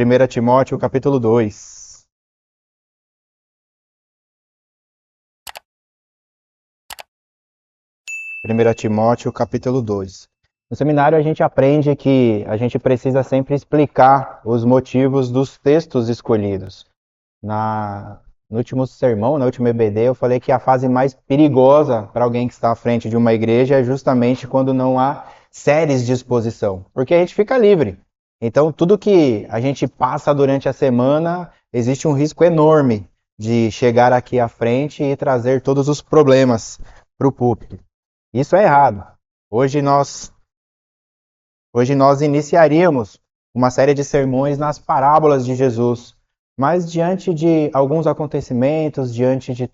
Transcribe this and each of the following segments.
1 Timóteo, capítulo 2. Primeira Timóteo, capítulo 2. No seminário a gente aprende que a gente precisa sempre explicar os motivos dos textos escolhidos. No último sermão, na última EBD, eu falei que a fase mais perigosa para alguém que está à frente de uma igreja é justamente quando não há séries de exposição, porque a gente fica livre. Então, tudo que a gente passa durante a semana, existe um risco enorme de chegar aqui à frente e trazer todos os problemas para o púlpito. Isso é errado. Hoje nós iniciaríamos uma série de sermões nas parábolas de Jesus, mas diante de alguns acontecimentos, diante de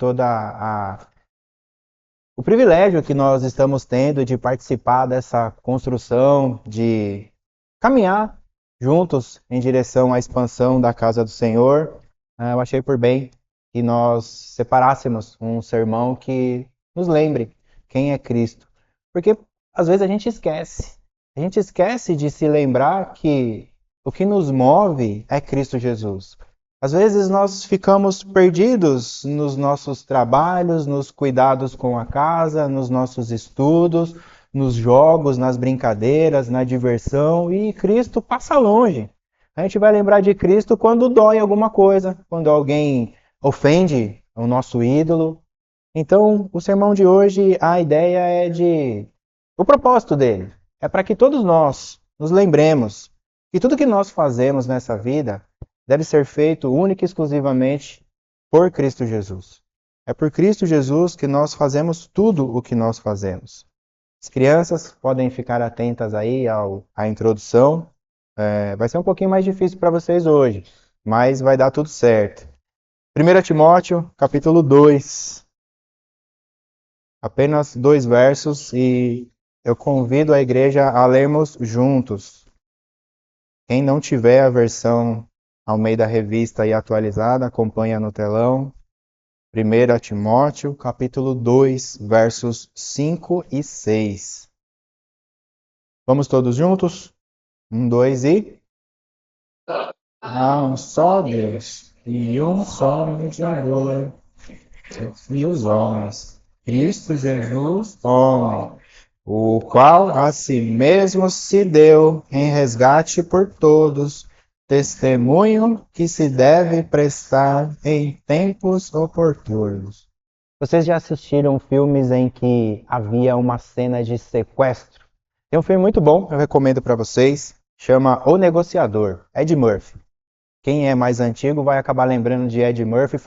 o privilégio que nós estamos tendo de participar dessa construção, de caminhar juntos em direção à expansão da casa do Senhor, eu achei por bem que nós separássemos um sermão que nos lembre quem é Cristo. Porque às vezes a gente esquece. A gente esquece de se lembrar que o que nos move é Cristo Jesus. Às vezes nós ficamos perdidos nos nossos trabalhos, nos cuidados com a casa, nos nossos estudos, nos jogos, nas brincadeiras, na diversão, e Cristo passa longe. A gente vai lembrar de Cristo quando dói alguma coisa, quando alguém ofende o nosso ídolo. Então, o sermão de hoje, a ideia é o propósito dele é para que todos nós nos lembremos que tudo que nós fazemos nessa vida deve ser feito única e exclusivamente por Cristo Jesus. É por Cristo Jesus que nós fazemos tudo o que nós fazemos. As crianças podem ficar atentas aí à introdução. Vai ser um pouquinho mais difícil para vocês hoje, mas vai dar tudo certo. 1 Timóteo, capítulo 2. Apenas 2 versos e eu convido a igreja a lermos juntos. Quem não tiver a versão Almeida Revista e atualizada, acompanha no telão. 1 Timóteo, capítulo 2, versos 5 e 6. Vamos todos juntos? 1, 2 e... Há um só Deus e um só mediador entre os homens, Cristo Jesus, homem, o qual a si mesmo se deu em resgate por todos, testemunho que se deve prestar em tempos oportunos. Vocês já assistiram filmes em que havia uma cena de sequestro? Tem um filme muito bom, eu recomendo para vocês, chama O Negociador, Ed Murphy. Quem é mais antigo vai acabar lembrando de Ed Murphy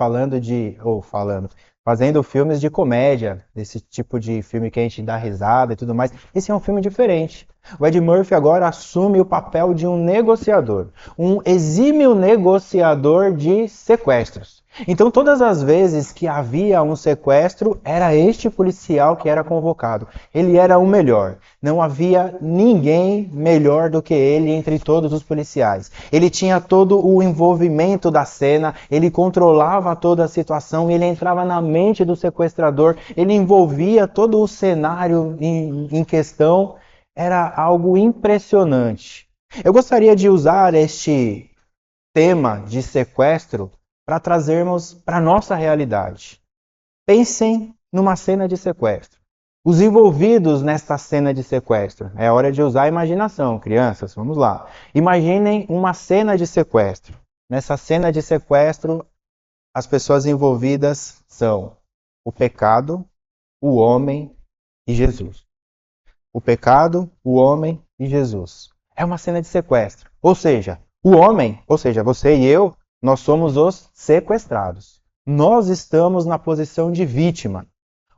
fazendo filmes de comédia, desse tipo de filme que a gente dá risada e tudo mais. Esse é um filme diferente. O Ed Murphy agora assume o papel de um negociador, um exímio negociador de sequestros. Então, todas as vezes que havia um sequestro, era este policial que era convocado. Ele era o melhor. Não havia ninguém melhor do que ele entre todos os policiais. Ele tinha todo o envolvimento da cena, ele controlava toda a situação, ele entrava na mente do sequestrador, ele envolvia todo o cenário em questão. Era algo impressionante. Eu gostaria de usar este tema de sequestro para trazermos para a nossa realidade. Pensem numa cena de sequestro. Os envolvidos nesta cena de sequestro. É hora de usar a imaginação, crianças. Vamos lá. Imaginem uma cena de sequestro. Nessa cena de sequestro, as pessoas envolvidas são o pecado, o homem e Jesus. O pecado, o homem e Jesus. É uma cena de sequestro. Ou seja, você e eu, nós somos os sequestrados. Nós estamos na posição de vítima.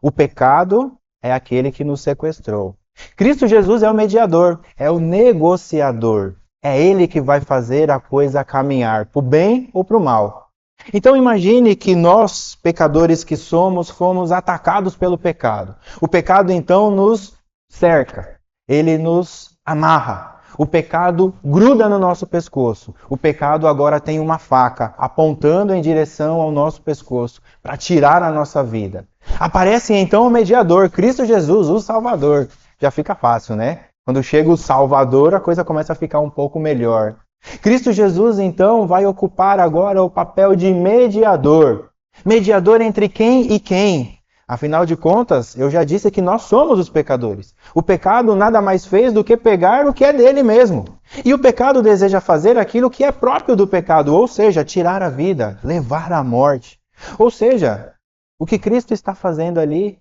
O pecado é aquele que nos sequestrou. Cristo Jesus é o mediador, é o negociador. É ele que vai fazer a coisa caminhar para o bem ou para o mal. Então imagine que nós, pecadores que somos, fomos atacados pelo pecado. O pecado então nos cerca, ele nos amarra. O pecado gruda no nosso pescoço. O pecado agora tem uma faca apontando em direção ao nosso pescoço para tirar a nossa vida. Aparece então o mediador, Cristo Jesus, o Salvador. Já fica fácil, né? Quando chega o Salvador, a coisa começa a ficar um pouco melhor. Cristo Jesus, então, vai ocupar agora o papel de mediador. Mediador entre quem e quem? Afinal de contas, eu já disse que nós somos os pecadores. O pecado nada mais fez do que pegar o que é dele mesmo. E o pecado deseja fazer aquilo que é próprio do pecado, ou seja, tirar a vida, levar à morte. Ou seja, o que Cristo está fazendo ali,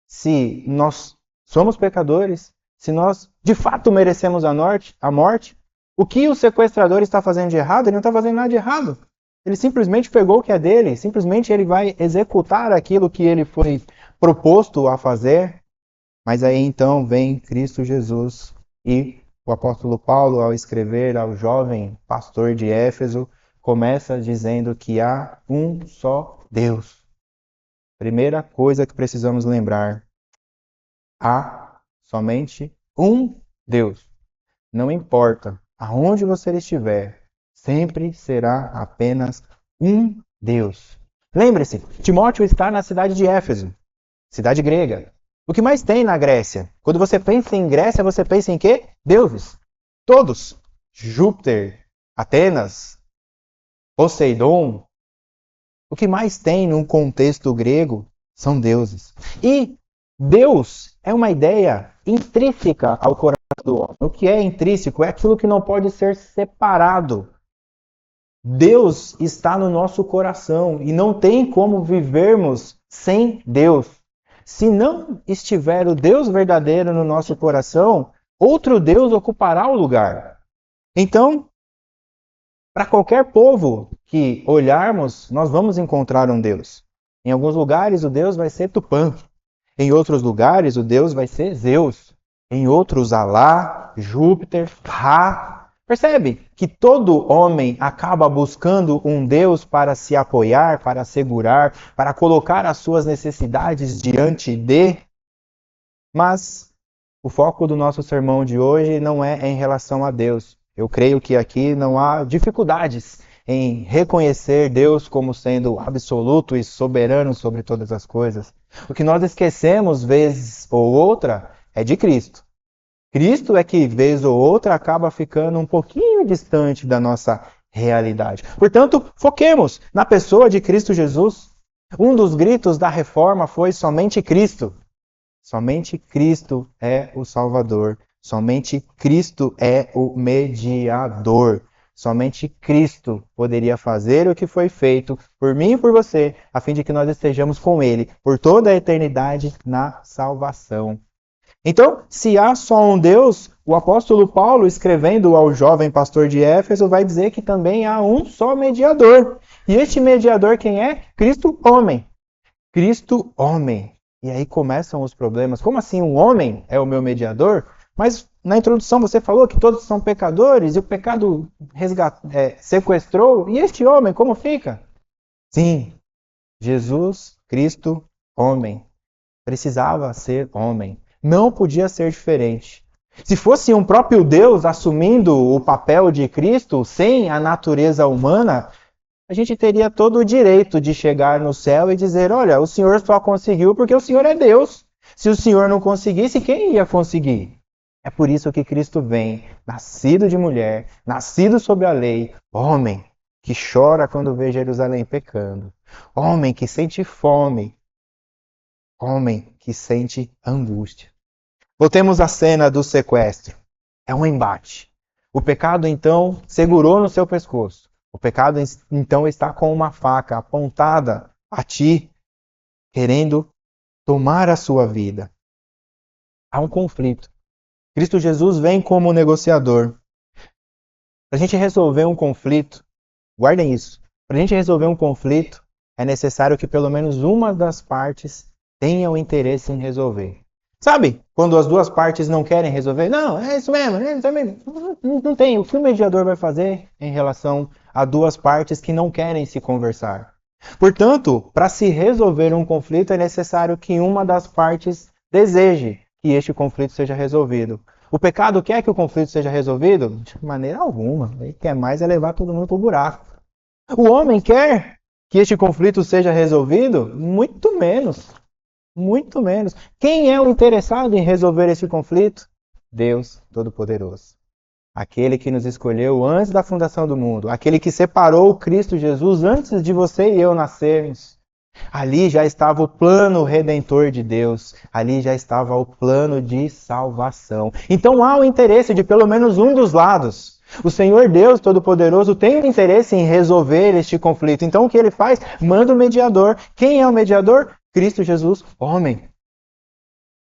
se nós somos pecadores, se nós de fato merecemos a morte, o que o sequestrador está fazendo de errado? Ele não está fazendo nada de errado. Ele simplesmente pegou o que é dele, simplesmente ele vai executar aquilo que ele foi proposto a fazer. Mas aí então vem Cristo Jesus e o apóstolo Paulo, ao escrever ao jovem pastor de Éfeso, começa dizendo que há um só Deus. Primeira coisa que precisamos lembrar: há somente um Deus. Não importa aonde você estiver, sempre será apenas um Deus. Lembre-se, Timóteo está na cidade de Éfeso, cidade grega. O que mais tem na Grécia? Quando você pensa em Grécia, você pensa em quê? Deuses. Todos. Júpiter, Atenas, Poseidon. O que mais tem num contexto grego são deuses. E Deus é uma ideia intrínseca ao coração do homem. O que é intrínseco é aquilo que não pode ser separado. Deus está no nosso coração e não tem como vivermos sem Deus. Se não estiver o Deus verdadeiro no nosso coração, outro Deus ocupará o lugar. Então, para qualquer povo que olharmos, nós vamos encontrar um Deus. Em alguns lugares o Deus vai ser Tupã. Em outros lugares o Deus vai ser Zeus. Em outros, Alá, Júpiter, Ra. Percebe que todo homem acaba buscando um Deus para se apoiar, para assegurar, para colocar as suas necessidades diante de. Mas o foco do nosso sermão de hoje não é em relação a Deus. Eu creio que aqui não há dificuldades em reconhecer Deus como sendo absoluto e soberano sobre todas as coisas. O que nós esquecemos, vez ou outra, é de Cristo. Cristo é que, vez ou outra, acaba ficando um pouquinho distante da nossa realidade. Portanto, foquemos na pessoa de Cristo Jesus. Um dos gritos da reforma foi somente Cristo. Somente Cristo é o Salvador. Somente Cristo é o mediador. Somente Cristo poderia fazer o que foi feito por mim e por você, a fim de que nós estejamos com Ele por toda a eternidade na salvação. Então, se há só um Deus, o apóstolo Paulo, escrevendo ao jovem pastor de Éfeso, vai dizer que também há um só mediador. E este mediador quem é? Cristo homem. Cristo homem. E aí começam os problemas. Como assim um homem é o meu mediador? Mas na introdução você falou que todos são pecadores e o pecado sequestrou. E este homem, como fica? Sim, Jesus Cristo, homem. Precisava ser homem. Não podia ser diferente. Se fosse um próprio Deus assumindo o papel de Cristo, sem a natureza humana, a gente teria todo o direito de chegar no céu e dizer, olha, o Senhor só conseguiu porque o Senhor é Deus. Se o Senhor não conseguisse, quem ia conseguir? É por isso que Cristo vem, nascido de mulher, nascido sob a lei, homem que chora quando vê Jerusalém pecando, homem que sente fome, homem que sente angústia. Voltemos à cena do sequestro. É um embate. O pecado, então, segurou no seu pescoço. O pecado, então, está com uma faca apontada a ti, querendo tomar a sua vida. Há um conflito. Cristo Jesus vem como negociador. Para a gente resolver um conflito, guardem isso. Para a gente resolver um conflito, é necessário que pelo menos uma das partes tenha o interesse em resolver. Sabe, quando as duas partes não querem resolver? Não, é isso mesmo. Não tem. O que o mediador vai fazer em relação a duas partes que não querem se conversar? Portanto, para se resolver um conflito, é necessário que uma das partes deseje que este conflito seja resolvido. O pecado quer que o conflito seja resolvido? De maneira alguma. Ele quer mais é levar todo mundo para o buraco. O homem quer que este conflito seja resolvido? Muito menos. Muito menos. Quem é o interessado em resolver esse conflito? Deus Todo-Poderoso. aquele que nos escolheu antes da fundação do mundo, aquele que separou Cristo Jesus antes de você e eu nascermos. Ali já estava o plano redentor de Deus, ali já estava o plano de salvação. Então há o interesse de pelo menos um dos lados. O Senhor Deus Todo-Poderoso tem interesse em resolver este conflito. Então o que ele faz? Manda o mediador. Quem é o mediador? Cristo Jesus, homem.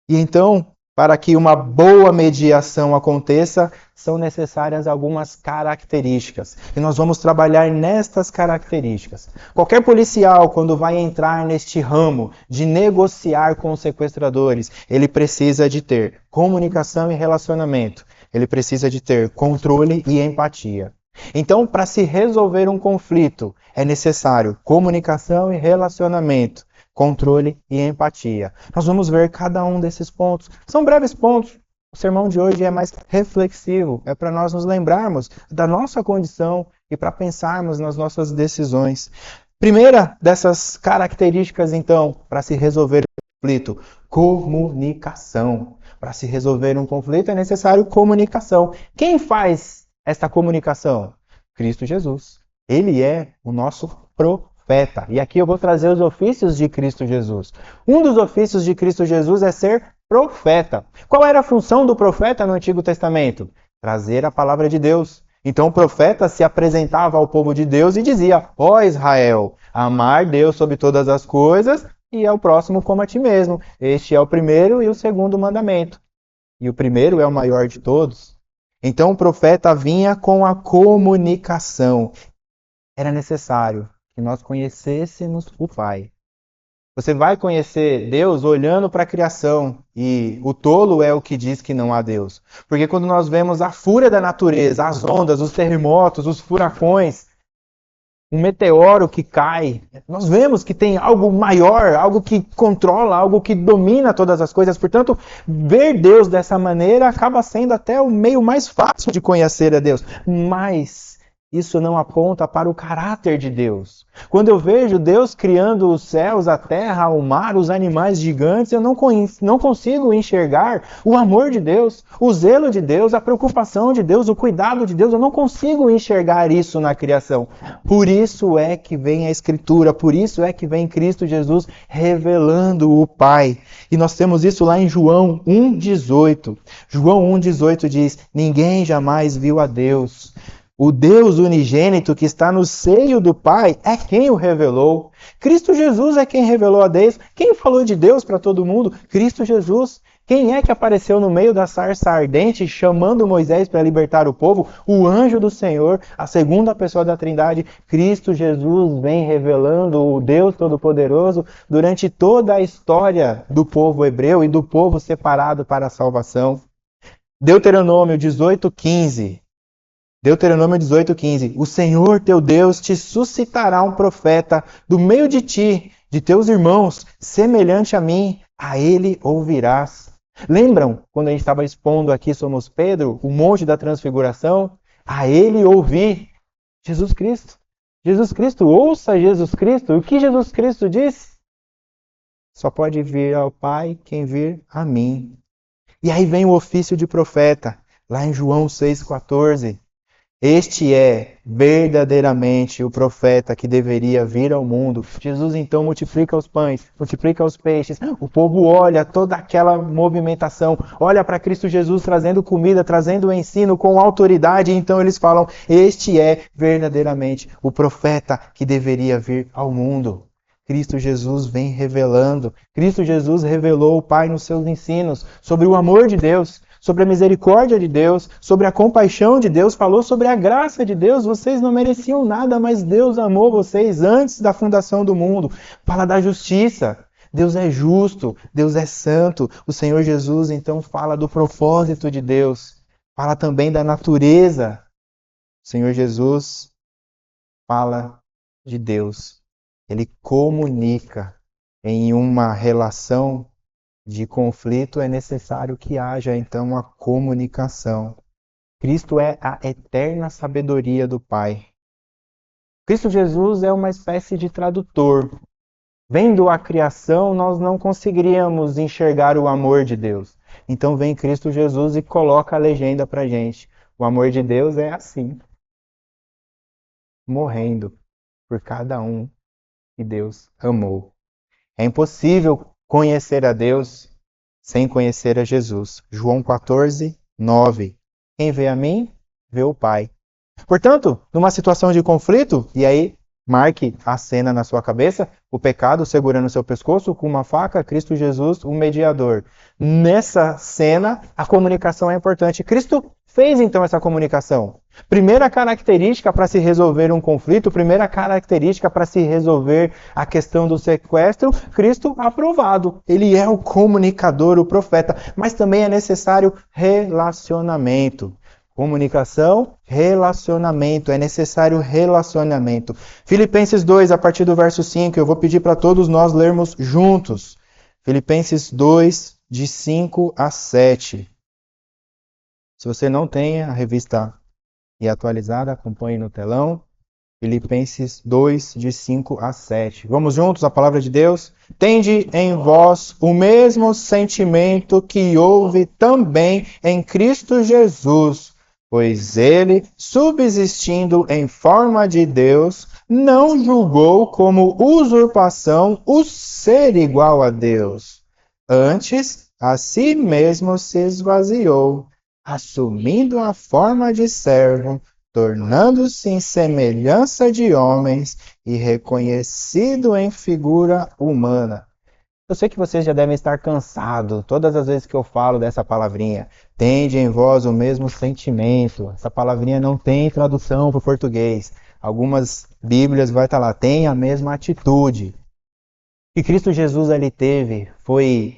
E então, para que uma boa mediação aconteça, são necessárias algumas características. E nós vamos trabalhar nestas características. Qualquer policial, quando vai entrar neste ramo de negociar com os sequestradores, ele precisa de ter comunicação e relacionamento. Ele precisa de ter controle e empatia. Então, para se resolver um conflito, é necessário comunicação e relacionamento, controle e empatia. Nós vamos ver cada um desses pontos. São breves pontos. O sermão de hoje é mais reflexivo. É para nós nos lembrarmos da nossa condição e para pensarmos nas nossas decisões. Primeira dessas características, então, para se resolver um conflito: comunicação. Para se resolver um conflito é necessário comunicação. Quem faz esta comunicação? Cristo Jesus. Ele é o nosso profeta. E aqui eu vou trazer os ofícios de Cristo Jesus. Um dos ofícios de Cristo Jesus é ser profeta. Qual era a função do profeta no Antigo Testamento? Trazer a palavra de Deus. Então o profeta se apresentava ao povo de Deus e dizia: ó Israel, amar Deus sobre todas as coisas e ao próximo como a ti mesmo. Este é o primeiro e o segundo mandamento. E o primeiro é o maior de todos. Então o profeta vinha com a comunicação. Era necessário que nós conhecêssemos o Pai. Você vai conhecer Deus olhando para a criação, e o tolo é o que diz que não há Deus. Porque quando nós vemos a fúria da natureza, as ondas, os terremotos, os furacões, um meteoro que cai, nós vemos que tem algo maior, algo que controla, algo que domina todas as coisas. Portanto, ver Deus dessa maneira acaba sendo até o meio mais fácil de conhecer a Deus. Mas isso não aponta para o caráter de Deus. Quando eu vejo Deus criando os céus, a terra, o mar, os animais gigantes, eu não consigo enxergar o amor de Deus, o zelo de Deus, a preocupação de Deus, o cuidado de Deus. Eu não consigo enxergar isso na criação. Por isso é que vem a Escritura, por isso é que vem Cristo Jesus revelando o Pai. E nós temos isso lá em João 1,18. João 1,18 diz: ninguém jamais viu a Deus. O Deus unigênito que está no seio do Pai é quem o revelou. Cristo Jesus é quem revelou a Deus. Quem falou de Deus para todo mundo? Cristo Jesus. Quem é que apareceu no meio da sarça ardente chamando Moisés para libertar o povo? O anjo do Senhor, a segunda pessoa da Trindade. Cristo Jesus vem revelando o Deus Todo-Poderoso durante toda a história do povo hebreu e do povo separado para a salvação. Deuteronômio 18:15. Deuteronômio 18:15. O Senhor teu Deus te suscitará um profeta do meio de ti, de teus irmãos, semelhante a mim, a ele ouvirás. Lembram quando a gente estava expondo aqui, somos Pedro, o monte da transfiguração? A ele ouvir. Jesus Cristo. Jesus Cristo, ouça Jesus Cristo. O que Jesus Cristo disse? Só pode vir ao Pai quem vir a mim. E aí vem o ofício de profeta, lá em João 6,14. Este é verdadeiramente o profeta que deveria vir ao mundo. Jesus então multiplica os pães, multiplica os peixes. O povo olha toda aquela movimentação, olha para Cristo Jesus trazendo comida, trazendo o ensino com autoridade. E então eles falam: este é verdadeiramente o profeta que deveria vir ao mundo. Cristo Jesus vem revelando. Cristo Jesus revelou o Pai nos seus ensinos sobre o amor de Deus, sobre a misericórdia de Deus, sobre a compaixão de Deus, falou sobre a graça de Deus. Vocês não mereciam nada, mas Deus amou vocês antes da fundação do mundo. Fala da justiça. Deus é justo, Deus é santo. O Senhor Jesus então fala do propósito de Deus. Fala também da natureza. O Senhor Jesus fala de Deus. Ele comunica. Em uma relação de conflito é necessário que haja então uma comunicação. Cristo é a eterna sabedoria do Pai. Cristo Jesus é uma espécie de tradutor. Vendo a criação, nós não conseguiríamos enxergar o amor de Deus. Então vem Cristo Jesus e coloca a legenda pra gente. O amor de Deus é assim, morrendo por cada um que Deus amou. É impossível conhecer a Deus sem conhecer a Jesus. João 14, 9. Quem vê a mim, vê o Pai. Portanto, numa situação de conflito, e aí marque a cena na sua cabeça, o pecado segurando o seu pescoço com uma faca, Cristo Jesus, o mediador. Nessa cena, a comunicação é importante. Cristo fez então essa comunicação. Primeira característica para se resolver um conflito, primeira característica para se resolver a questão do sequestro, Cristo aprovado. Ele é o comunicador, o profeta, mas também é necessário relacionamento. Comunicação, relacionamento. É necessário relacionamento. Filipenses 2, a partir do verso 5, eu vou pedir para todos nós lermos juntos. Filipenses 2, de 5 a 7. Se você não tem a revista e atualizada, acompanhe no telão. Filipenses 2, de 5 a 7. Vamos juntos, a palavra de Deus. Tende em vós o mesmo sentimento que houve também em Cristo Jesus, pois ele, subsistindo em forma de Deus, não julgou como usurpação o ser igual a Deus. Antes, a si mesmo se esvaziou, assumindo a forma de servo, tornando-se em semelhança de homens e reconhecido em figura humana. Eu sei que vocês já devem estar cansados todas as vezes que eu falo dessa palavrinha. Tende em vós o mesmo sentimento. Essa palavrinha não tem tradução para o português. Algumas Bíblias vai estar lá, tem a mesma atitude. O que Cristo Jesus ali teve foi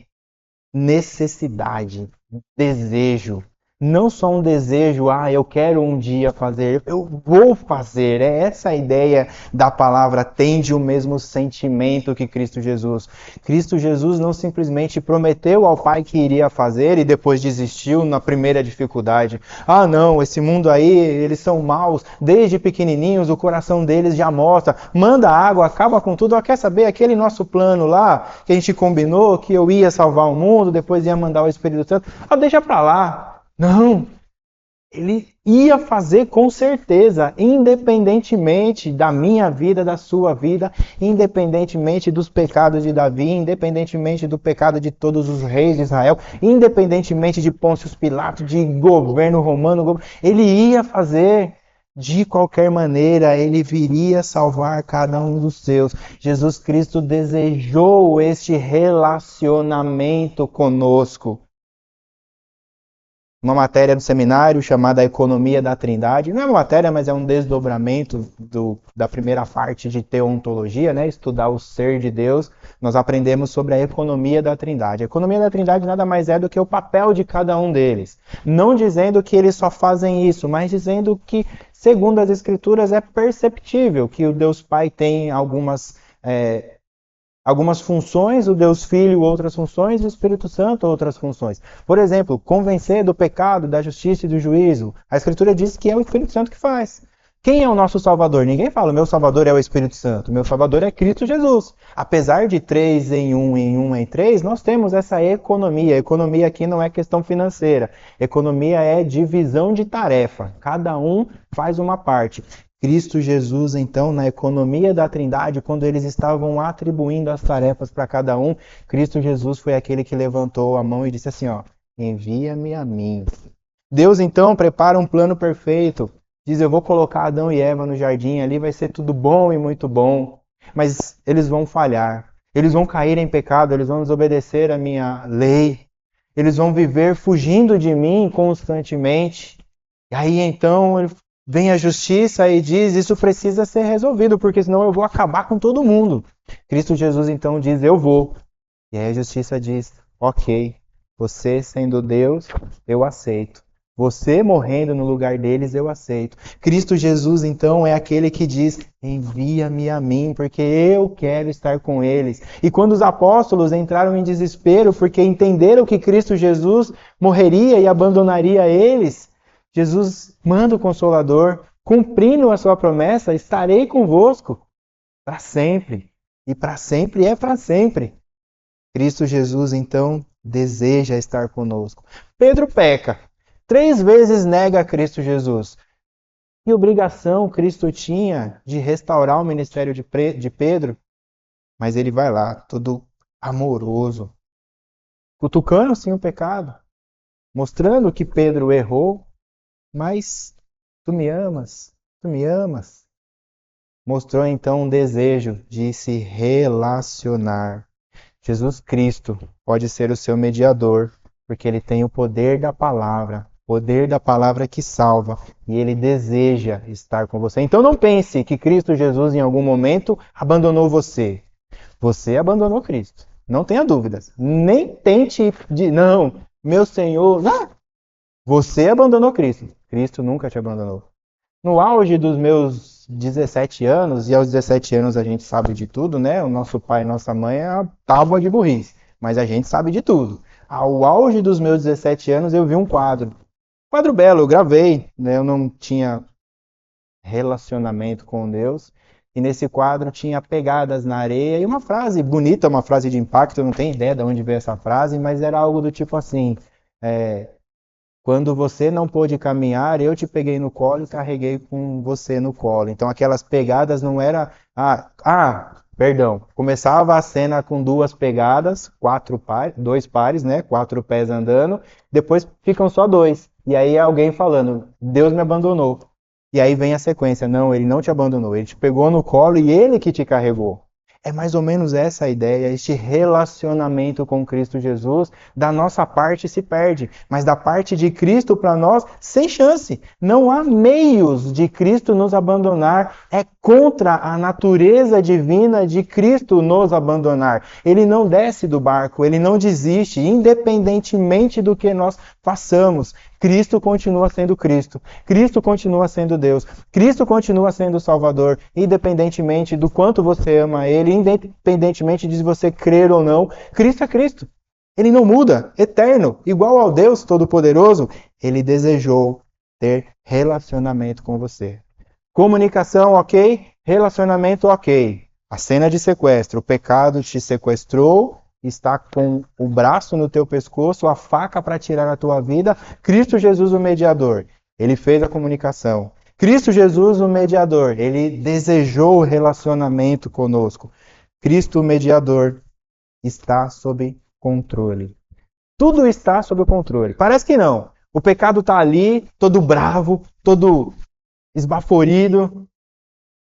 necessidade, desejo. Não só um desejo, eu quero um dia fazer, eu vou fazer. É essa a ideia da palavra, tende o mesmo sentimento que Cristo Jesus. Cristo Jesus não simplesmente prometeu ao Pai que iria fazer e depois desistiu na primeira dificuldade. Não, esse mundo aí, eles são maus, desde pequenininhos o coração deles já mostra. Manda água, acaba com tudo. Quer saber aquele nosso plano lá, que a gente combinou, que eu ia salvar o mundo, depois ia mandar o Espírito Santo. Deixa pra lá. Não, ele ia fazer com certeza, independentemente da minha vida, da sua vida, independentemente dos pecados de Davi, independentemente do pecado de todos os reis de Israel, independentemente de Pôncio Pilatos, de governo romano, ele ia fazer. De qualquer maneira, ele viria salvar cada um dos seus. Jesus Cristo desejou este relacionamento conosco. Uma matéria do seminário chamada Economia da Trindade. Não é uma matéria, mas é um desdobramento da primeira parte de teontologia, né? Estudar o ser de Deus. Nós aprendemos sobre a economia da Trindade. A economia da Trindade nada mais é do que o papel de cada um deles. Não dizendo que eles só fazem isso, mas dizendo que, segundo as Escrituras, é perceptível que o Deus Pai tem algumas funções, o Deus Filho outras funções, e o Espírito Santo outras funções. Por exemplo, convencer do pecado, da justiça e do juízo. A Escritura diz que é o Espírito Santo que faz. Quem é o nosso Salvador? Ninguém fala, meu Salvador é o Espírito Santo. Meu Salvador é Cristo Jesus. Apesar de 3 em 1, em 1 em 3, nós temos essa economia. Economia aqui não é questão financeira. Economia é divisão de tarefa. Cada um faz uma parte. Cristo Jesus, então, na economia da Trindade, quando eles estavam atribuindo as tarefas para cada um, Cristo Jesus foi aquele que levantou a mão e disse assim, envia-me a mim. Deus, então, prepara um plano perfeito. Diz, eu vou colocar Adão e Eva no jardim, ali vai ser tudo bom e muito bom. Mas eles vão falhar. Eles vão cair em pecado, eles vão desobedecer a minha lei. Eles vão viver fugindo de mim constantemente. E aí, então, vem a justiça e diz, isso precisa ser resolvido, porque senão eu vou acabar com todo mundo. Cristo Jesus então diz, eu vou. E aí a justiça diz, ok, você sendo Deus, eu aceito. Você morrendo no lugar deles, eu aceito. Cristo Jesus então é aquele que diz, envia-me a mim, porque eu quero estar com eles. E quando os apóstolos entraram em desespero, porque entenderam que Cristo Jesus morreria e abandonaria eles, Jesus manda o Consolador, cumprindo a sua promessa, estarei convosco para sempre. E para sempre é para sempre. Cristo Jesus, então, deseja estar conosco. Pedro peca. 3 vezes nega a Cristo Jesus. Que obrigação Cristo tinha de restaurar o ministério de Pedro? Mas ele vai lá, todo amoroso, cutucando sim o pecado, mostrando que Pedro errou, mas tu me amas, tu me amas. Mostrou então um desejo de se relacionar. Jesus Cristo pode ser o seu mediador, porque ele tem o poder da palavra que salva, e ele deseja estar com você. Então não pense que Cristo Jesus em algum momento abandonou você. Você abandonou Cristo. Não tenha dúvidas. Nem tente não, meu Senhor, não. Você abandonou Cristo. Cristo nunca te abandonou. No auge dos meus 17 anos, e aos 17 anos a gente sabe de tudo, né? O nosso pai e nossa mãe é a tábua de burrice, mas a gente sabe de tudo. Ao auge dos meus 17 anos eu vi um quadro. Quadro belo, eu gravei, né? Eu não tinha relacionamento com Deus. E nesse quadro tinha pegadas na areia e uma frase bonita, uma frase de impacto, eu não tenho ideia de onde veio essa frase, mas era algo do tipo assim, quando você não pôde caminhar, eu te peguei no colo e carreguei com você no colo. Então aquelas pegadas não era, perdão, começava a cena com 2 pegadas, 2 pares, né, 4 pés andando, depois ficam só 2. E aí alguém falando, Deus me abandonou. E aí vem a sequência, não, ele não te abandonou, ele te pegou no colo e ele que te carregou. É mais ou menos essa a ideia, este relacionamento com Cristo Jesus, da nossa parte se perde, mas da parte de Cristo para nós, sem chance. Não há meios de Cristo nos abandonar, é contra a natureza divina de Cristo nos abandonar. Ele não desce do barco, ele não desiste, independentemente do que nós façamos. Cristo continua sendo Cristo. Cristo continua sendo Deus. Cristo continua sendo o Salvador, independentemente do quanto você ama Ele, independentemente de você crer ou não. Cristo é Cristo. Ele não muda, eterno, igual ao Deus Todo-Poderoso. Ele desejou ter relacionamento com você. Comunicação, ok. Relacionamento, ok. A cena de sequestro. O pecado te sequestrou, está com o braço no teu pescoço, a faca para tirar a tua vida. Cristo Jesus, o mediador. Ele fez a comunicação. Cristo Jesus, o mediador. Ele desejou o relacionamento conosco. Cristo, o mediador, está sob controle. Tudo está sob controle. Parece que não. O pecado está ali, todo bravo, todo esbaforido.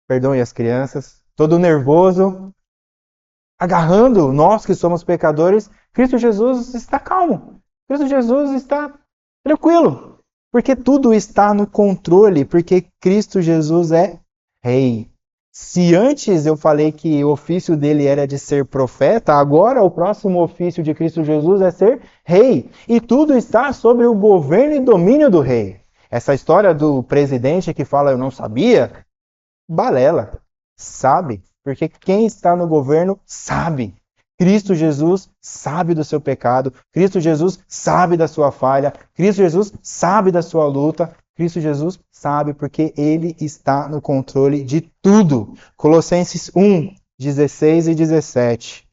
Perdoem as crianças. Todo nervoso. Agarrando nós que somos pecadores. Cristo Jesus está calmo. Cristo Jesus está tranquilo. Porque tudo está no controle. Porque Cristo Jesus é Rei. Se antes eu falei que o ofício dele era de ser profeta, agora o próximo ofício de Cristo Jesus é ser rei. E tudo está sobre o governo e domínio do rei. Essa história do presidente que fala eu não sabia, balela. Sabe. Porque quem está no governo sabe. Cristo Jesus sabe do seu pecado. Cristo Jesus sabe da sua falha. Cristo Jesus sabe da sua luta. Cristo Jesus sabe porque ele está no controle de tudo. Colossenses 1, 16 e 17.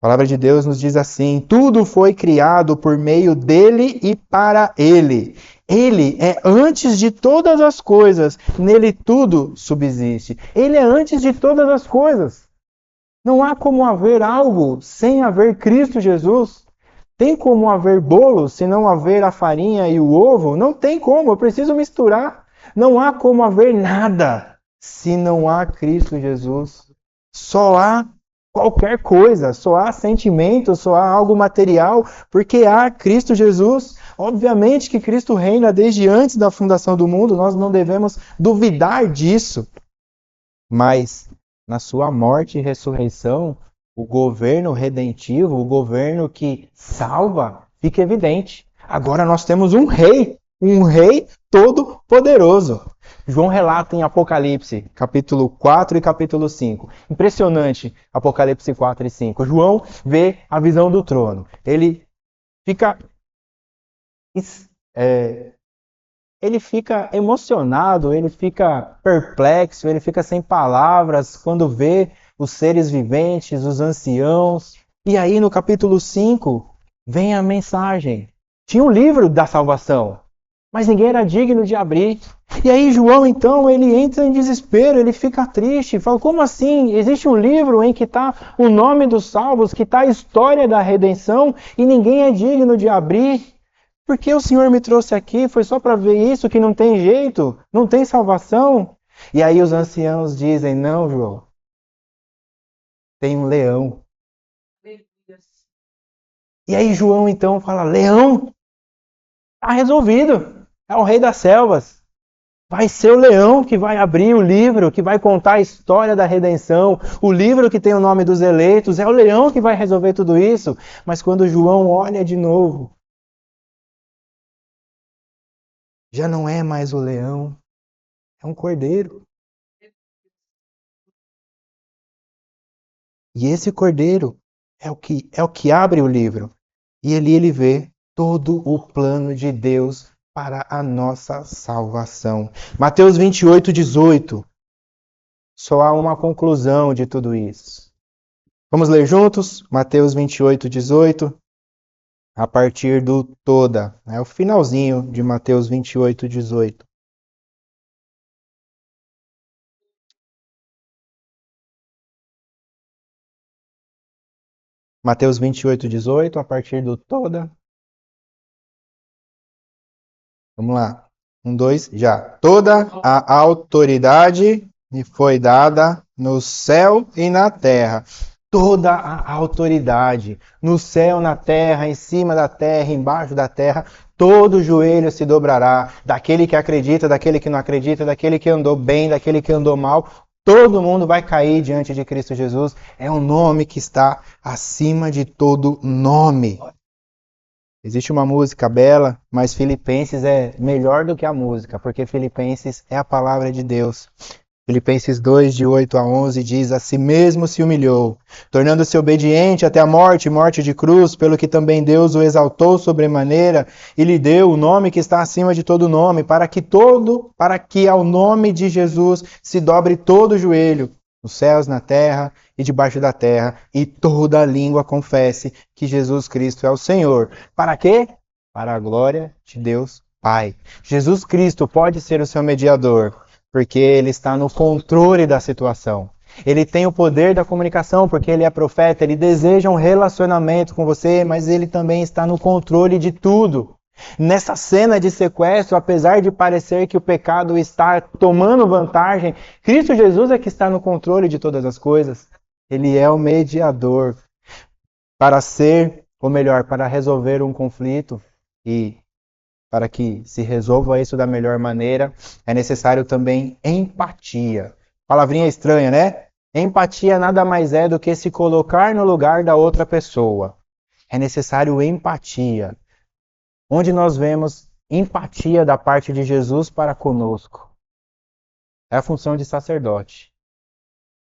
A palavra de Deus nos diz assim: tudo foi criado por meio dele e para ele. Ele é antes de todas as coisas, nele tudo subsiste. Ele é antes de todas as coisas. Não há como haver algo sem haver Cristo Jesus. Tem como haver bolo se não haver a farinha e o ovo? Não tem como, eu preciso misturar. Não há como haver nada se não há Cristo Jesus. Só há qualquer coisa, só há sentimento, só há algo material, porque há Cristo Jesus. Obviamente que Cristo reina desde antes da fundação do mundo, nós não devemos duvidar disso. Mas na sua morte e ressurreição, o governo redentivo, o governo que salva, fica evidente. Agora nós temos um rei todo poderoso. João relata em Apocalipse, capítulo 4 e capítulo 5. Impressionante, Apocalipse 4 e 5. João vê a visão do trono. Ele fica emocionado, ele fica perplexo, ele fica sem palavras quando vê os seres viventes, os anciãos. E aí no capítulo 5 vem a mensagem. Tinha um livro da salvação, mas ninguém era digno de abrir. E aí João, então, ele entra em desespero, ele fica triste, fala, como assim? Existe um livro em que está o nome dos salvos, que está a história da redenção, e ninguém é digno de abrir? Por que o Senhor me trouxe aqui? Foi só para ver isso, que não tem jeito, não tem salvação? E aí os anciãos dizem, não, João, tem um leão. E aí João, então, fala, leão? Está resolvido, é o rei das selvas. Vai ser o leão que vai abrir o livro, que vai contar a história da redenção. O livro que tem o nome dos eleitos, é o leão que vai resolver tudo isso. Mas quando João olha de novo, já não é mais o leão, é um cordeiro. E esse cordeiro é o que abre o livro. E ali ele vê todo o plano de Deus para a nossa salvação. Mateus 28, 18. Só há uma conclusão de tudo isso. Vamos ler juntos? Mateus 28, 18. A partir do toda. É o finalzinho de Mateus 28, 18. Mateus 28, 18, a partir do toda. Vamos lá. 1, 2, já. Toda a autoridade me foi dada no céu e na terra. Toda a autoridade, no céu, na terra, em cima da terra, embaixo da terra, todo joelho se dobrará, daquele que acredita, daquele que não acredita, daquele que andou bem, daquele que andou mal, todo mundo vai cair diante de Cristo Jesus. É um nome que está acima de todo nome. Existe uma música bela, mas Filipenses é melhor do que a música, porque Filipenses é a palavra de Deus. Filipenses 2, de 8 a 11, diz, a si mesmo se humilhou, tornando-se obediente até a morte, morte de cruz, pelo que também Deus o exaltou sobremaneira e lhe deu o nome que está acima de todo nome, para que ao nome de Jesus se dobre todo o joelho, nos céus, na terra e debaixo da terra, e toda a língua confesse que Jesus Cristo é o Senhor. Para quê? Para a glória de Deus Pai. Jesus Cristo pode ser o seu mediador, porque ele está no controle da situação. Ele tem o poder da comunicação, porque ele é profeta, ele deseja um relacionamento com você, mas ele também está no controle de tudo. Nessa cena de sequestro, apesar de parecer que o pecado está tomando vantagem, Cristo Jesus é que está no controle de todas as coisas. Ele é o mediador para ser, ou melhor, para resolver um conflito e para que se resolva isso da melhor maneira, é necessário também empatia. Palavrinha estranha, né? Empatia nada mais é do que se colocar no lugar da outra pessoa. É necessário empatia. Onde nós vemos empatia da parte de Jesus para conosco? É a função de sacerdote.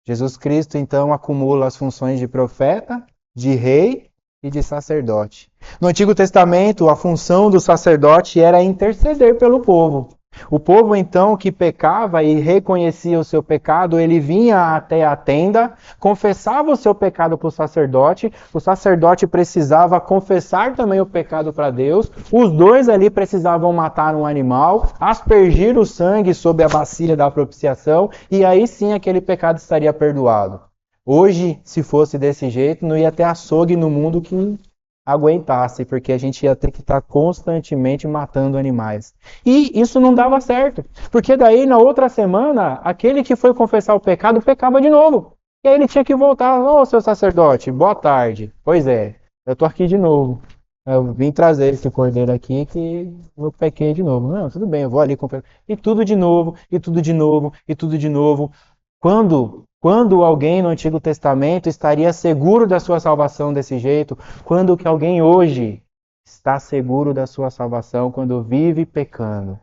Jesus Cristo, então, acumula as funções de profeta, de rei e de sacerdote. No Antigo Testamento, a função do sacerdote era interceder pelo povo. O povo, então, que pecava e reconhecia o seu pecado, ele vinha até a tenda, confessava o seu pecado para o sacerdote precisava confessar também o pecado para Deus, os dois ali precisavam matar um animal, aspergir o sangue sobre a bacia da propiciação, e aí sim aquele pecado estaria perdoado. Hoje, se fosse desse jeito, não ia ter açougue no mundo que aguentasse, porque a gente ia ter que estar constantemente matando animais. E isso não dava certo, porque daí na outra semana, aquele que foi confessar o pecado, pecava de novo. E aí ele tinha que voltar, ô seu sacerdote, boa tarde. Pois é, eu tô aqui de novo. Eu vim trazer esse cordeiro aqui que eu pequei de novo. Não, tudo bem, eu vou ali confessar. E tudo de novo, e tudo de novo, e tudo de novo. Quando alguém no Antigo Testamento estaria seguro da sua salvação desse jeito? Quando que alguém hoje está seguro da sua salvação quando vive pecando?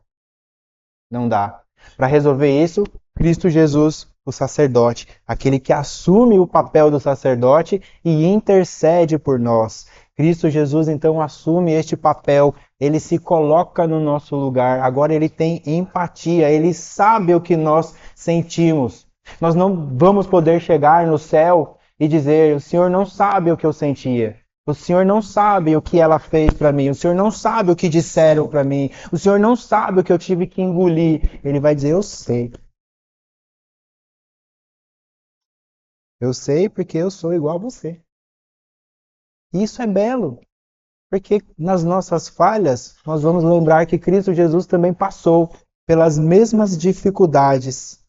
Não dá. Para resolver isso, Cristo Jesus, o sacerdote, aquele que assume o papel do sacerdote e intercede por nós. Cristo Jesus então assume este papel, ele se coloca no nosso lugar, agora ele tem empatia, ele sabe o que nós sentimos. Nós não vamos poder chegar no céu e dizer: o Senhor não sabe o que eu sentia. O Senhor não sabe o que ela fez para mim. O Senhor não sabe o que disseram para mim. O Senhor não sabe o que eu tive que engolir. Ele vai dizer: eu sei. Eu sei porque eu sou igual a você. E isso é belo. Porque nas nossas falhas, nós vamos lembrar que Cristo Jesus também passou pelas mesmas dificuldades.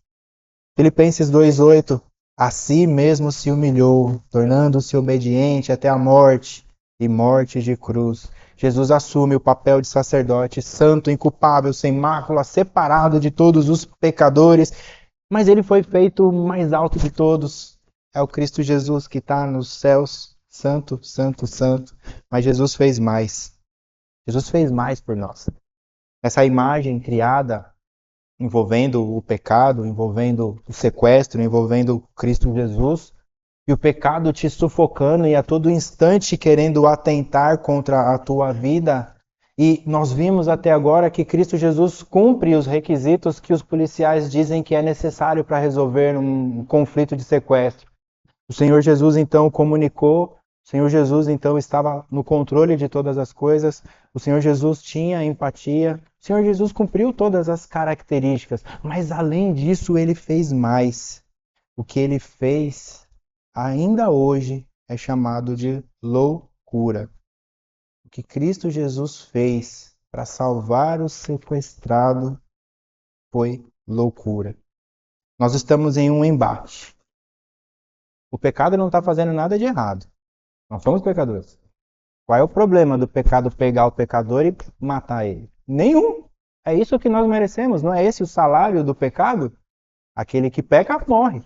Filipenses 2,8: a si mesmo se humilhou, tornando-se obediente até a morte, e morte de cruz. Jesus assume o papel de sacerdote, santo, inculpável, sem mácula, separado de todos os pecadores, mas ele foi feito o mais alto de todos. É o Cristo Jesus que está nos céus, santo, santo, santo. Mas Jesus fez mais. Jesus fez mais por nós. Essa imagem criada envolvendo o pecado, envolvendo o sequestro, envolvendo Cristo Jesus, e o pecado te sufocando e a todo instante querendo atentar contra a tua vida. E nós vimos até agora que Cristo Jesus cumpre os requisitos que os policiais dizem que é necessário para resolver um conflito de sequestro. O Senhor Jesus então comunicou, o Senhor Jesus então estava no controle de todas as coisas, o Senhor Jesus tinha empatia, o Senhor Jesus cumpriu todas as características, mas além disso ele fez mais. O que ele fez ainda hoje é chamado de loucura. O que Cristo Jesus fez para salvar o sequestrado foi loucura. Nós estamos em um embate. O pecado não está fazendo nada de errado. Nós somos pecadores. Qual é o problema do pecado pegar o pecador e matar ele? Nenhum. É isso que nós merecemos. Não é esse o salário do pecado? Aquele que peca morre.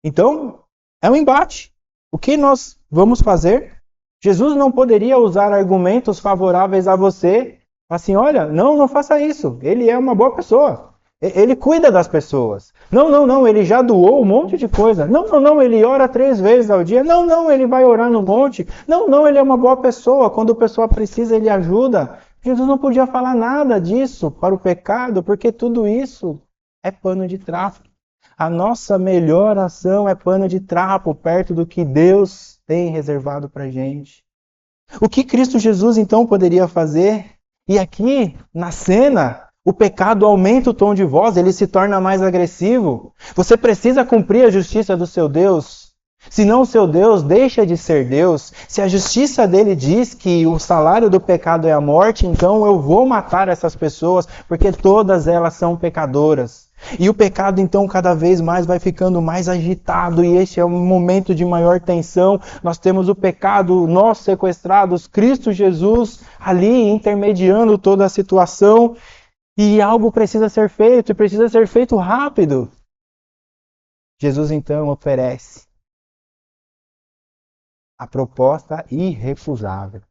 Então, é um embate. O que nós vamos fazer? Jesus não poderia usar argumentos favoráveis a você. Assim, olha, não faça isso. Ele é uma boa pessoa. Ele cuida das pessoas. Não, ele já doou um monte de coisa. Não, ele ora 3 vezes ao dia. Não, ele vai orar no monte. Não, ele é uma boa pessoa. Quando a pessoa precisa, ele ajuda. Jesus não podia falar nada disso para o pecado, porque tudo isso é pano de trapo. A nossa melhor ação é pano de trapo perto do que Deus tem reservado para a gente. O que Cristo Jesus então poderia fazer? E aqui, na cena, o pecado aumenta o tom de voz, ele se torna mais agressivo. Você precisa cumprir a justiça do seu Deus. Senão o seu Deus deixa de ser Deus. Se a justiça dele diz que o salário do pecado é a morte, então eu vou matar essas pessoas, porque todas elas são pecadoras. E o pecado, então, cada vez mais vai ficando mais agitado, e este é um momento de maior tensão. Nós temos o pecado, nós sequestrados, Cristo Jesus ali intermediando toda a situação, e algo precisa ser feito, e precisa ser feito rápido. Jesus, então, oferece a proposta irrecusável.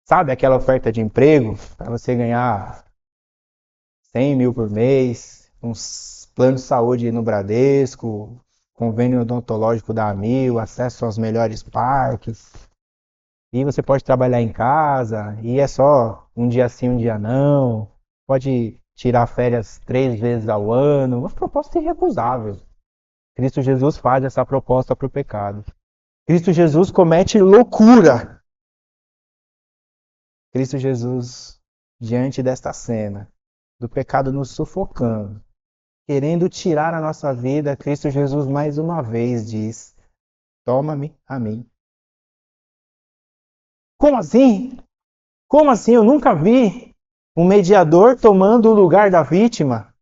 Sabe aquela oferta de emprego para você ganhar 100 mil por mês, uns planos de saúde no Bradesco, convênio odontológico da Amil, acesso aos melhores parques, e você pode trabalhar em casa, e é só um dia sim, um dia não, pode tirar férias 3 vezes ao ano, uma proposta irrecusável. Cristo Jesus faz essa proposta para o pecado. Cristo Jesus comete loucura. Cristo Jesus, diante desta cena, do pecado nos sufocando, querendo tirar a nossa vida, Cristo Jesus mais uma vez diz: toma-me a mim. Como assim? Como assim? Eu nunca vi um mediador tomando o lugar da vítima.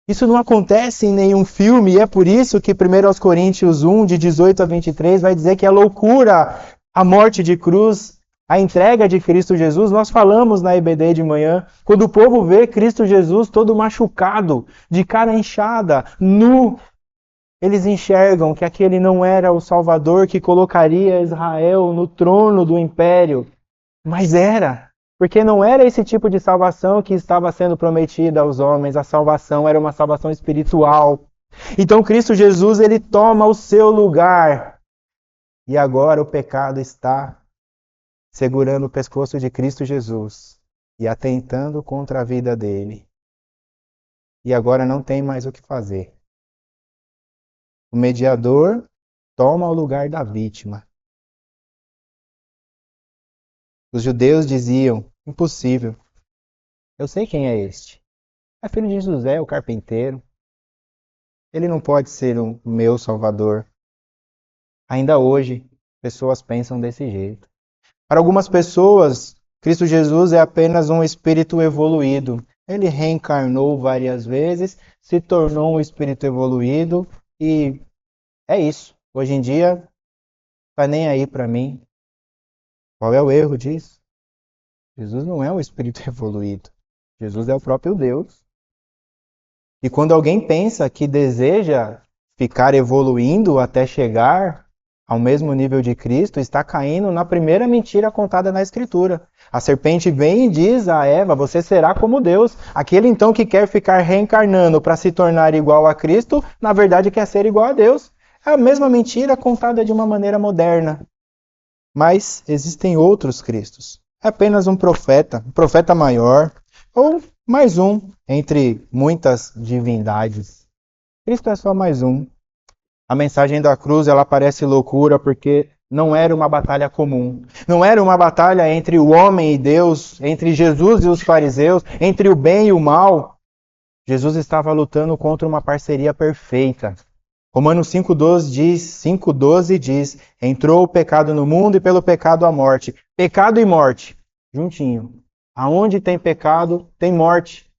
Isso não acontece em nenhum filme, e é por isso que 1 Coríntios 1, de 18 a 23, vai dizer que é loucura a morte de cruz, a entrega de Cristo Jesus. Nós falamos na EBD de manhã, quando o povo vê Cristo Jesus todo machucado, de cara inchada, nu, eles enxergam que aquele não era o Salvador que colocaria Israel no trono do império, mas era. Porque não era esse tipo de salvação que estava sendo prometida aos homens. A salvação era uma salvação espiritual. Então Cristo Jesus, ele toma o seu lugar. E agora o pecado está segurando o pescoço de Cristo Jesus e atentando contra a vida dele. E agora não tem mais o que fazer. O mediador toma o lugar da vítima. Os judeus diziam, impossível. Eu sei quem é este. É filho de José, o carpinteiro. Ele não pode ser o meu salvador. Ainda hoje, pessoas pensam desse jeito. Para algumas pessoas, Cristo Jesus é apenas um espírito evoluído. Ele reencarnou várias vezes, se tornou um espírito evoluído e é isso. Hoje em dia, tá nem aí para mim. Qual é o erro disso? Jesus não é um espírito evoluído. Jesus é o próprio Deus. E quando alguém pensa que deseja ficar evoluindo até chegar ao mesmo nível de Cristo, está caindo na primeira mentira contada na Escritura. A serpente vem e diz a Eva, você será como Deus. Aquele então que quer ficar reencarnando para se tornar igual a Cristo, na verdade quer ser igual a Deus. É a mesma mentira contada de uma maneira moderna. Mas existem outros Cristos. É apenas um profeta maior, ou mais um entre muitas divindades. Cristo é só mais um. A mensagem da cruz, ela parece loucura porque não era uma batalha comum. Não era uma batalha entre o homem e Deus, entre Jesus e os fariseus, entre o bem e o mal. Jesus estava lutando contra uma parceria perfeita. Romanos 5,12 diz, entrou o pecado no mundo e pelo pecado a morte. Pecado e morte, juntinho. Aonde tem pecado, tem morte.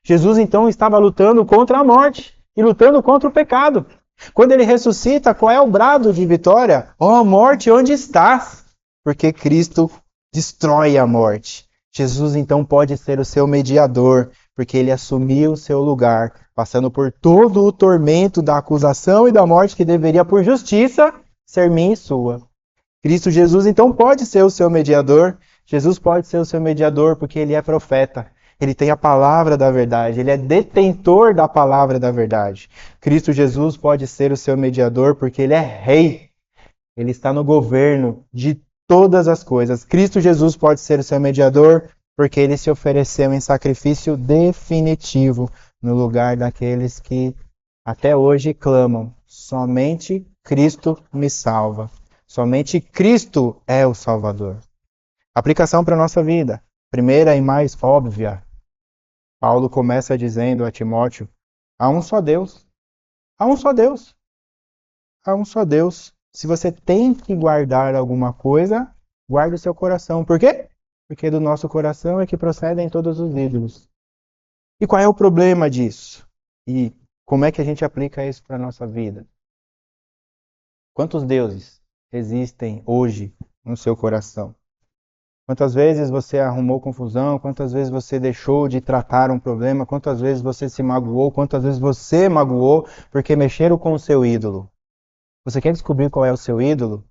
Jesus então estava lutando contra a morte e lutando contra o pecado. Quando ele ressuscita, qual é o brado de vitória? Ó morte, onde estás? Porque Cristo destrói a morte. Jesus então pode ser o seu mediador, porque ele assumiu o seu lugar, passando por todo o tormento da acusação e da morte que deveria, por justiça, ser minha e sua. Cristo Jesus então pode ser o seu mediador. Jesus pode ser o seu mediador porque ele é profeta. Ele tem a palavra da verdade, ele é detentor da palavra da verdade. Cristo Jesus pode ser o seu mediador porque ele é rei. Ele está no governo de todas as coisas. Cristo Jesus pode ser o seu mediador porque ele se ofereceu em sacrifício definitivo no lugar daqueles que até hoje clamam: somente Cristo me salva. Somente Cristo é o Salvador. Aplicação para a nossa vida. Primeira e mais óbvia. Paulo começa dizendo a Timóteo: há um só Deus. Há um só Deus. Há um só Deus. Se você tem que guardar alguma coisa, guarde o seu coração. Por quê? Porque do nosso coração é que procedem todos os ídolos. E qual é o problema disso? E como é que a gente aplica isso para a nossa vida? Quantos deuses existem hoje no seu coração? Quantas vezes você arrumou confusão? Quantas vezes você deixou de tratar um problema? Quantas vezes você se magoou? Quantas vezes você magoou porque mexeram com o seu ídolo? Você quer descobrir qual é o seu ídolo?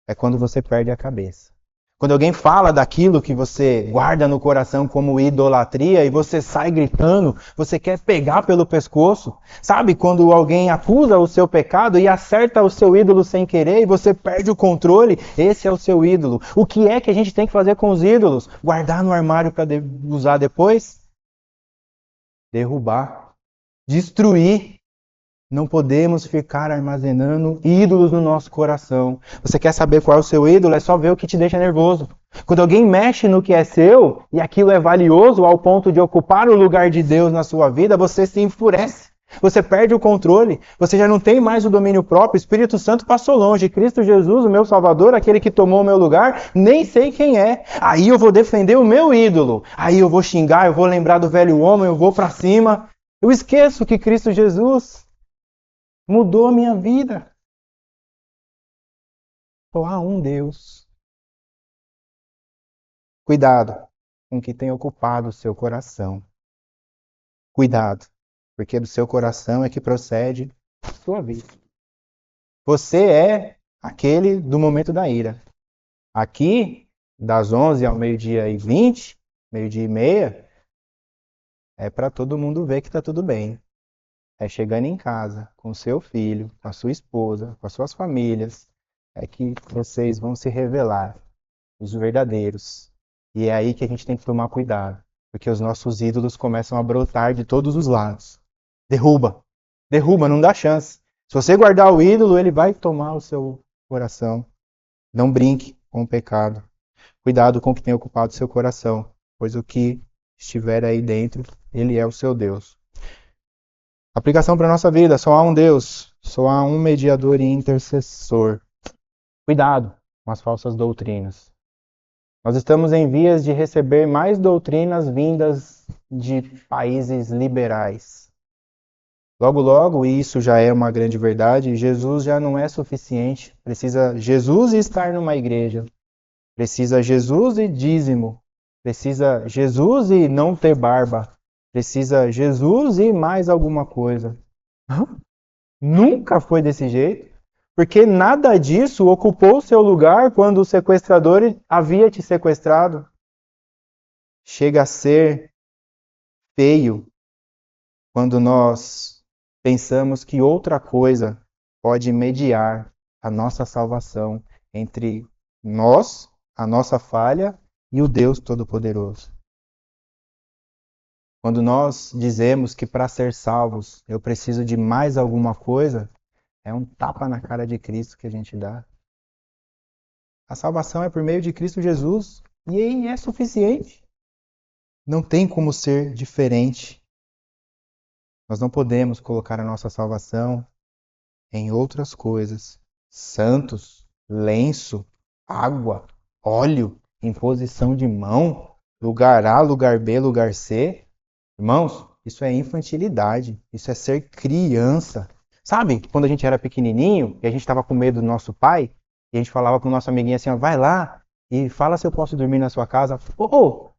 É quando você perde a cabeça. Quando alguém fala daquilo que você guarda no coração como idolatria e você sai gritando, você quer pegar pelo pescoço. Sabe quando alguém acusa o seu pecado e acerta o seu ídolo sem querer e você perde o controle? Esse é o seu ídolo. O que é que a gente tem que fazer com os ídolos? Guardar no armário para usar depois? Derrubar. Destruir. Não podemos ficar armazenando ídolos no nosso coração. Você quer saber qual é o seu ídolo? É só ver o que te deixa nervoso. Quando alguém mexe no que é seu e aquilo é valioso ao ponto de ocupar o lugar de Deus na sua vida, você se enfurece. Você perde o controle. Você já não tem mais o domínio próprio. O Espírito Santo passou longe. Cristo Jesus, o meu Salvador, aquele que tomou o meu lugar, nem sei quem é. Aí eu vou defender o meu ídolo. Aí eu vou xingar, eu vou lembrar do velho homem, eu vou para cima. Eu esqueço que Cristo Jesus mudou a minha vida. Só há um Deus. Cuidado com o que tem ocupado o seu coração. Cuidado, porque do seu coração é que procede a sua vida. Você é aquele do momento da ira. Aqui, das 11 ao meio-dia e 20, meio-dia e meia, é para todo mundo ver que está tudo bem. É chegando em casa, com seu filho, com a sua esposa, com as suas famílias, é que vocês vão se revelar, os verdadeiros. E é aí que a gente tem que tomar cuidado, porque os nossos ídolos começam a brotar de todos os lados. Derruba, derruba, não dá chance. Se você guardar o ídolo, ele vai tomar o seu coração. Não brinque com o pecado. Cuidado com o que tem ocupado seu coração, pois o que estiver aí dentro, ele é o seu Deus. Aplicação para a nossa vida: só há um Deus, só há um mediador e intercessor. Cuidado com as falsas doutrinas. Nós estamos em vias de receber mais doutrinas vindas de países liberais. Logo, logo, e isso já é uma grande verdade, Jesus já não é suficiente. Precisa Jesus estar numa igreja. Precisa Jesus e dízimo. Precisa Jesus e não ter barba. Precisa Jesus e mais alguma coisa. Nunca foi desse jeito. Porque nada disso ocupou seu lugar quando o sequestrador havia te sequestrado. Chega a ser feio quando nós pensamos que outra coisa pode mediar a nossa salvação entre nós, a nossa falha, e o Deus Todo-Poderoso. Quando nós dizemos que para ser salvos eu preciso de mais alguma coisa, é um tapa na cara de Cristo que a gente dá. A salvação é por meio de Cristo Jesus e aí é suficiente. Não tem como ser diferente. Nós não podemos colocar a nossa salvação em outras coisas. Santos, lenço, água, óleo, imposição de mão, lugar A, lugar B, lugar C. Irmãos, isso é infantilidade, isso é ser criança. Sabe, quando a gente era pequenininho e a gente estava com medo do nosso pai, e a gente falava pro nosso amiguinho assim, ó, vai lá e fala se eu posso dormir na sua casa. Ô,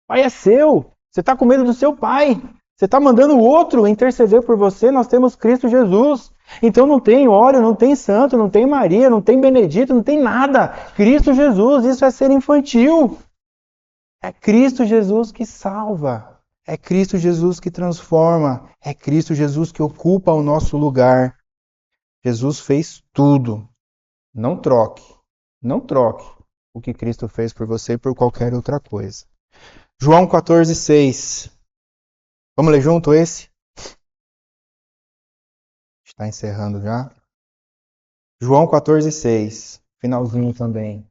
pai é seu, você está com medo do seu pai. Você está mandando o outro interceder por você, nós temos Cristo Jesus. Então não tem óleo, não tem santo, não tem Maria, não tem Benedito, não tem nada. Cristo Jesus, isso é ser infantil. É Cristo Jesus que salva. É Cristo Jesus que transforma. É Cristo Jesus que ocupa o nosso lugar. Jesus fez tudo. Não troque. Não troque o que Cristo fez por você por qualquer outra coisa. João 14,6. Vamos ler junto esse? Está encerrando já. João 14,6. Finalzinho também.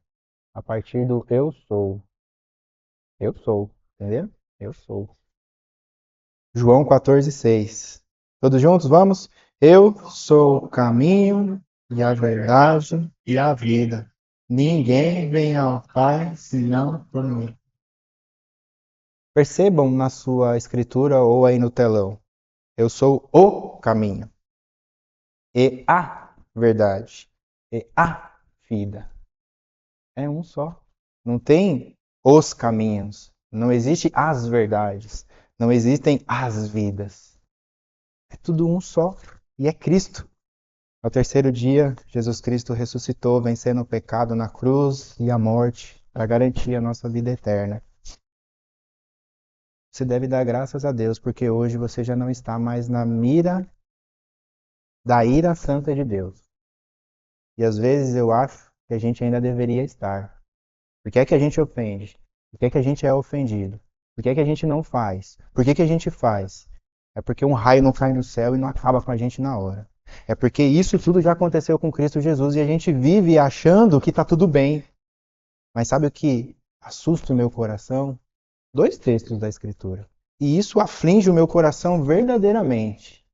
A partir do eu sou. Eu sou. Entendeu? Eu sou. João 14,6. Todos juntos, vamos? Eu sou o caminho e a verdade e a vida. Ninguém vem ao Pai senão por mim. Percebam na sua escritura ou aí no telão. Eu sou o caminho. E a verdade. E a vida. É um só. Não tem os caminhos. Não existe as verdades. Não existem as vidas. É tudo um só. E é Cristo. Ao terceiro dia, Jesus Cristo ressuscitou, vencendo o pecado na cruz e a morte, para garantir a nossa vida eterna. Você deve dar graças a Deus, porque hoje você já não está mais na mira da ira santa de Deus. E às vezes eu acho que a gente ainda deveria estar. Por que é que a gente ofende? Por que é que a gente é ofendido? Por que é que a gente não faz? Por que que a gente faz? É porque um raio não cai no céu e não acaba com a gente na hora. É porque isso tudo já aconteceu com Cristo Jesus e a gente vive achando que está tudo bem. Mas sabe o que assusta o meu coração? 2 textos da Escritura. E isso aflige o meu coração verdadeiramente.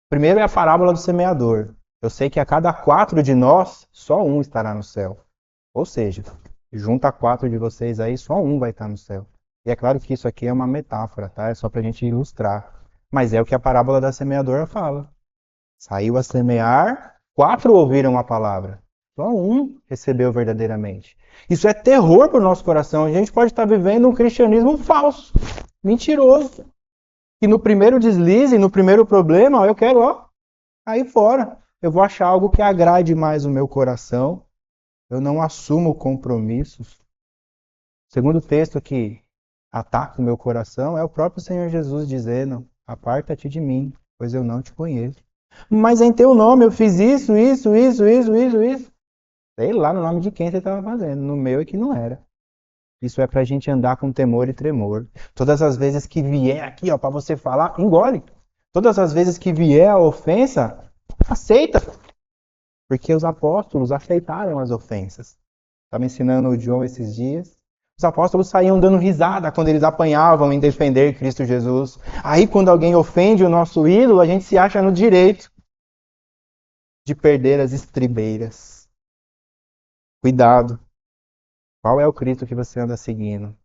Primeiro é a parábola do semeador. Eu sei que a cada 4 de nós, só um estará no céu. Ou seja, junta 4 de vocês aí, só um vai estar no céu. E é claro que isso aqui é uma metáfora, tá? É só para a gente ilustrar. Mas é o que a parábola da semeadora fala. Saiu a semear, 4 ouviram a palavra. Só um recebeu verdadeiramente. Isso é terror para o nosso coração. A gente pode estar vivendo um cristianismo falso, mentiroso. E no primeiro deslize, no primeiro problema, eu quero, cair fora. Eu vou achar algo que agrade mais o meu coração. Eu não assumo compromissos. O segundo texto que ataca o meu coração é o próprio Senhor Jesus dizendo: aparta-te de mim, pois eu não te conheço. Mas em teu nome eu fiz isso. Sei lá no nome de quem você estava fazendo. No meu é que não era. Isso é pra gente andar com temor e tremor. Todas as vezes que vier aqui, para você falar, engole. Todas as vezes que vier a ofensa, Aceita. Porque os apóstolos aceitaram as ofensas. Estava ensinando o John esses dias. Os apóstolos saíam dando risada quando eles apanhavam em defender Cristo Jesus. Aí, quando alguém ofende o nosso ídolo, a gente se acha no direito de perder as estribeiras. Cuidado. Qual é o Cristo que você anda seguindo?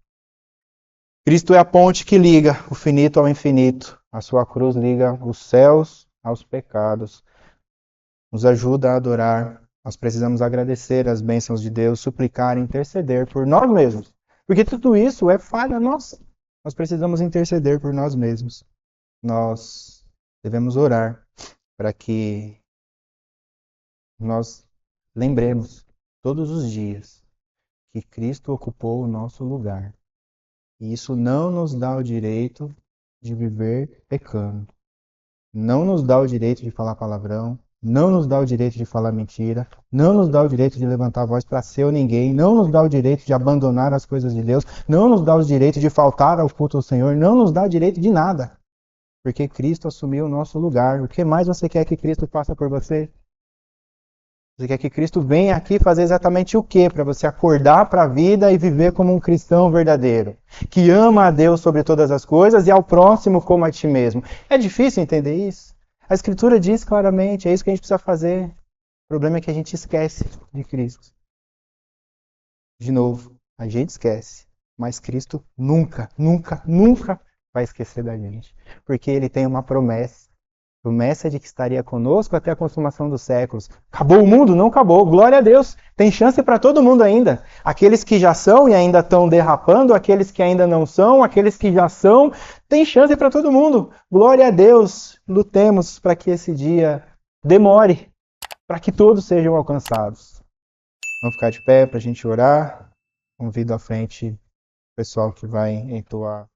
Cristo é a ponte que liga o finito ao infinito. A sua cruz liga os céus aos pecados. Nos ajuda a adorar. Nós precisamos agradecer as bênçãos de Deus, suplicar, interceder por nós mesmos. Porque tudo isso é falha nossa. Nós precisamos interceder por nós mesmos. Nós devemos orar para que nós lembremos todos os dias que Cristo ocupou o nosso lugar. E isso não nos dá o direito de viver pecando. Não nos dá o direito de falar palavrão. Não nos dá o direito de falar mentira. Não nos dá o direito de levantar a voz para ser ou ninguém. Não nos dá o direito de abandonar as coisas de Deus. Não nos dá o direito de faltar ao culto ao Senhor. Não nos dá o direito de nada. Porque Cristo assumiu o nosso lugar. O que mais você quer que Cristo faça por você? Você quer que Cristo venha aqui fazer exatamente o quê? Para você acordar para a vida e viver como um cristão verdadeiro. Que ama a Deus sobre todas as coisas e ao próximo como a ti mesmo. É difícil entender isso? A Escritura diz claramente, é isso que a gente precisa fazer. O problema é que a gente esquece de Cristo. De novo, a gente esquece. Mas Cristo nunca, nunca, nunca vai esquecer da gente. Porque Ele tem uma promessa. Promessa de que estaria conosco até a consumação dos séculos. Acabou o mundo? Não acabou. Glória a Deus. Tem chance para todo mundo ainda. Aqueles que já são e ainda estão derrapando, aqueles que ainda não são, aqueles que já são, tem chance para todo mundo. Glória a Deus. Lutemos para que esse dia demore, para que todos sejam alcançados. Vamos ficar de pé para a gente orar. Convido à frente o pessoal que vai entoar